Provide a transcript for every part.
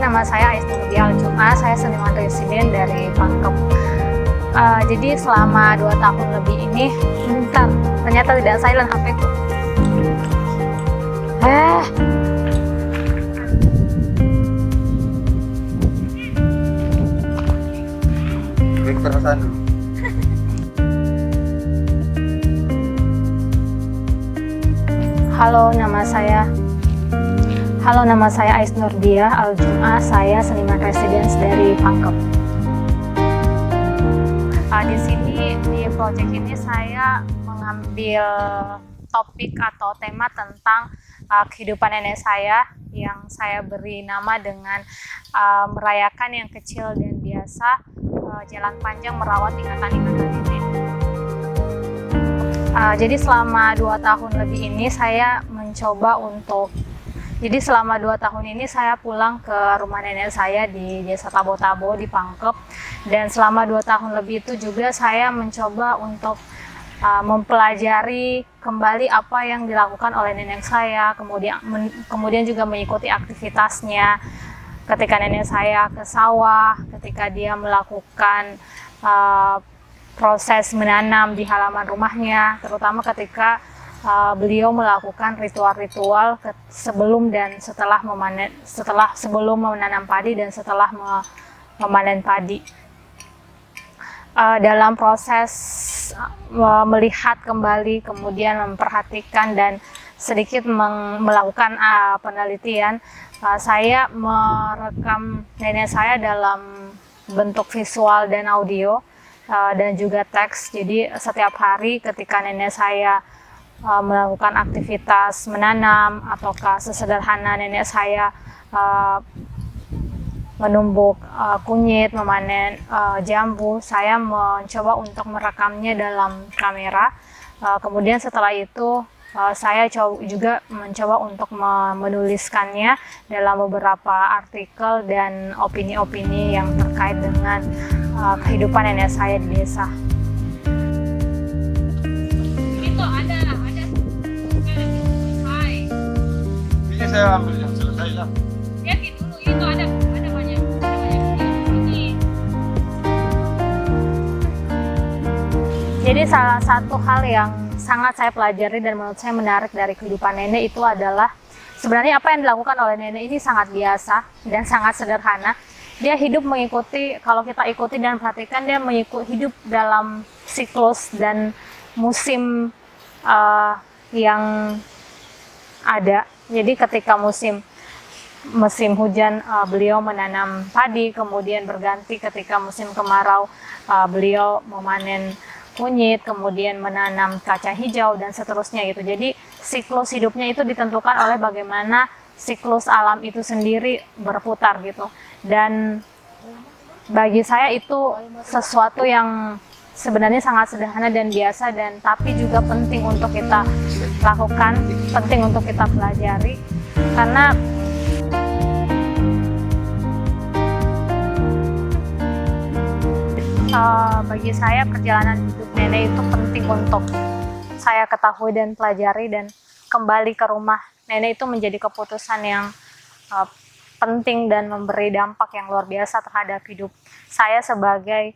nama saya Ais Nurdia Al-Jum'ah, saya seniman residen dari Pangkep. Jadi selama 2 tahun lebih ini, ternyata tidak silent HP-ku. Perasaan dulu. Halo, nama saya Ais Nurdia Al-Jum'ah, saya seniman residence dari Pangkep. Di sini, di project ini saya mengambil topik atau tema tentang kehidupan nenek saya yang saya beri nama dengan merayakan yang kecil dan biasa, jalan panjang merawat ingatan-ingatan nenek. Jadi selama 2 tahun lebih ini saya selama 2 tahun ini saya pulang ke rumah nenek saya di Desa Tabo-Tabo di Pangkep, dan selama 2 tahun lebih itu juga saya mencoba untuk mempelajari kembali apa yang dilakukan oleh nenek saya, kemudian juga mengikuti aktivitasnya ketika nenek saya ke sawah, ketika dia melakukan proses menanam di halaman rumahnya, terutama ketika beliau melakukan ritual-ritual sebelum dan setelah sebelum menanam padi dan setelah memanen padi. Dalam proses melihat kembali, kemudian memperhatikan dan sedikit melakukan penelitian, saya merekam nenek saya dalam bentuk visual dan audio, dan juga teks. Jadi setiap hari ketika nenek saya melakukan aktivitas menanam, ataukah sesederhana nenek saya menumbuk kunyit, memanen jambu, saya mencoba untuk merekamnya dalam kamera. Kemudian setelah itu saya juga mencoba untuk menuliskannya dalam beberapa artikel dan opini-opini yang terkait dengan kehidupan nenek saya di desa. Itu ada. Ini saya ambil yang selesai lah. Lihat dulu, itu ada banyak ini. Jadi salah satu hal yang sangat saya pelajari dan menurut saya menarik dari kehidupan nenek itu adalah sebenarnya apa yang dilakukan oleh nenek ini sangat biasa dan sangat sederhana. Dia hidup mengikuti, kalau kita ikuti dan perhatikan, dia hidup dalam siklus dan musim yang ada. Jadi ketika musim hujan beliau menanam padi, kemudian berganti ketika musim kemarau beliau memanen kunyit, kemudian menanam kacang hijau dan seterusnya gitu. Jadi siklus hidupnya itu ditentukan oleh bagaimana siklus alam itu sendiri berputar gitu. Dan bagi saya itu sesuatu yang sebenarnya sangat sederhana dan biasa, dan tapi juga penting untuk kita lakukan, penting untuk kita pelajari, karena bagi saya perjalanan hidup nenek itu penting untuk saya ketahui dan pelajari, dan kembali ke rumah nenek itu menjadi keputusan yang penting dan memberi dampak yang luar biasa terhadap hidup saya sebagai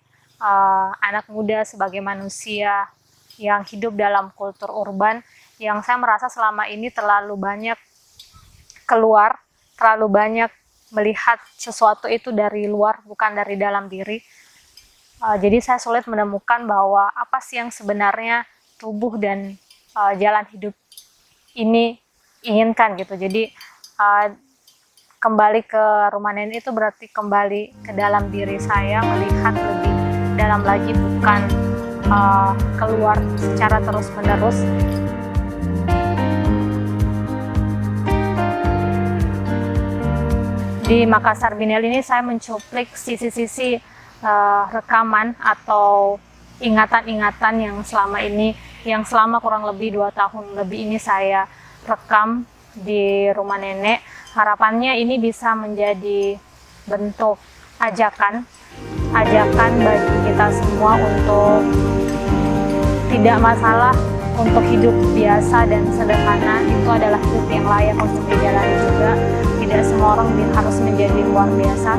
anak muda, sebagai manusia yang hidup dalam kultur urban, yang saya merasa selama ini terlalu banyak keluar, terlalu banyak melihat sesuatu itu dari luar, bukan dari dalam diri. Jadi saya sulit menemukan bahwa apa sih yang sebenarnya tubuh dan jalan hidup ini inginkan gitu. Jadi kembali ke rumah nenek itu berarti kembali ke dalam diri saya, melihat lebih dalam lagi, bukan keluar secara terus-menerus. Di Makassar Binel ini saya mencuplik sisi-sisi rekaman atau ingatan-ingatan yang selama kurang lebih 2 tahun lebih ini saya rekam di rumah nenek. Harapannya ini bisa menjadi bentuk ajakan bagi kita semua untuk tidak masalah untuk hidup biasa dan sederhana, itu adalah hidup yang layak untuk dijalani juga. Tidak tidak semua orang harus menjadi luar biasa.